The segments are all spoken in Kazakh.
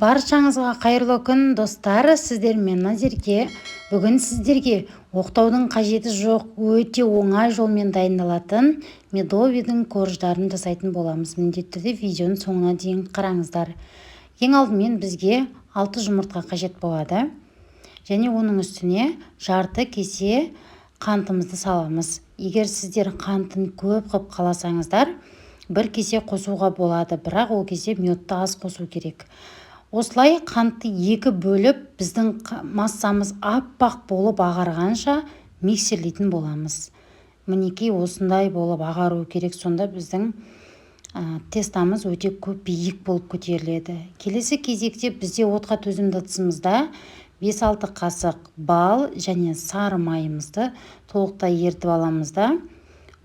Баршаңызға қайырлы күн достар, сіздермен Назерке. Бүгін сіздерге оқтаудың қажеті жоқ, өте оңай жолмен дайындалатын медовийдің корждарын жасайтын боламыз. Міндетті түрде видеоның соңына дейін қараңыздар. Ең алдымен бізге 6 жұмыртқа қажет болады. Және оның үстіне жарты кесе қантымызды саламыз. Егер сіздер қантын көп қып қаласаңыздар, 1 кесе қосуға болады, бірақ ол кезде медті аз қосу керек. Осылай қантты 2 бөліп, біздің массамыз аппақ болып ағарғанша миксерлейтін боламыз. Мінекей осындай болып ағару керек, сонда біздің тестамыз өте көп биік болып көтеріледі. Келесі кезекте бізде отқа төзімді ыдысымызда 5-6 қасық бал және сары майымызды толықтай ертіп аламыз да,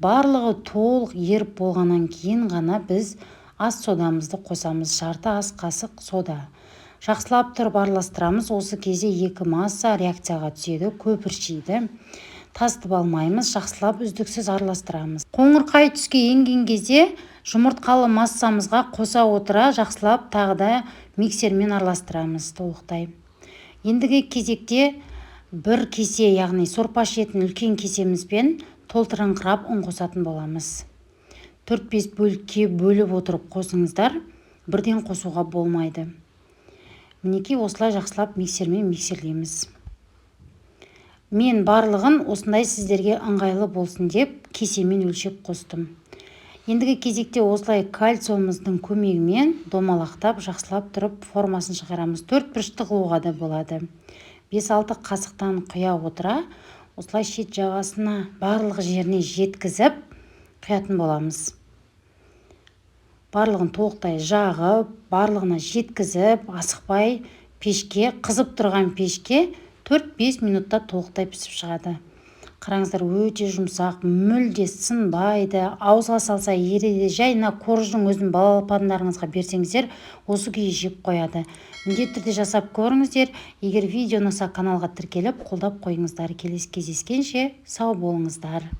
барлығы толық еріп болғаннан кейін ғана біз ас содамызды қосамыз. Жарты ас қасық сода. Жақсылап тұрып араластырамыз. Осы кезде 2 масса реакцияға түседі, көпіршиді. Тасытып алмаймыз, жақсылап үздіксіз араластырамыз. Қоңырқай түске енген кезде жұмыртқалы массамызға қоса отыра жақсылап тағы да миксермен араластырамыз толықтай. Ендігі кезекте 1 кесе, яғни сорпа ішетін үлкен кесемізбен толтырыңқырап ұн қосатын боламыз. 4-5 бөлікке бөліп отырып қосыңыздар, бірден қосуға болмайды. Мінекей осылай жақсылап миксермен миксерлейміз. Мен барлығын осындай сіздерге ыңғайлы болсын деп кесемен өлшеп қостым. Ендігі кезекте осылай кальциумыздың көмегімен домалақтап жақсылап тұрып формасын шығарамыз. 4 бұрышты қылуға да болады. 5-6 қасықтан құя отыра, осылай шет жағасына барлық жеріне жеткізіп құятын боламыз. Барлығын толықтай жағып, барлығына жеткізіп, асықпай пешке, қызып тұрған пешке 4-5 минутта толықтай пісіп шығады. Қараңыздар, өте жұмсақ, мүлде сынбайды, ауызға салса ереді. Жайына корждың өзін балапандарыңызға берсеңіздер, осы күйі жеп қояды. Міндетті түрде жасап көріңіздер. Егер видео ұнаса, каналға тіркеліп, қолдап қойыңыздар. Келесі кездескенше сау болыңыздар.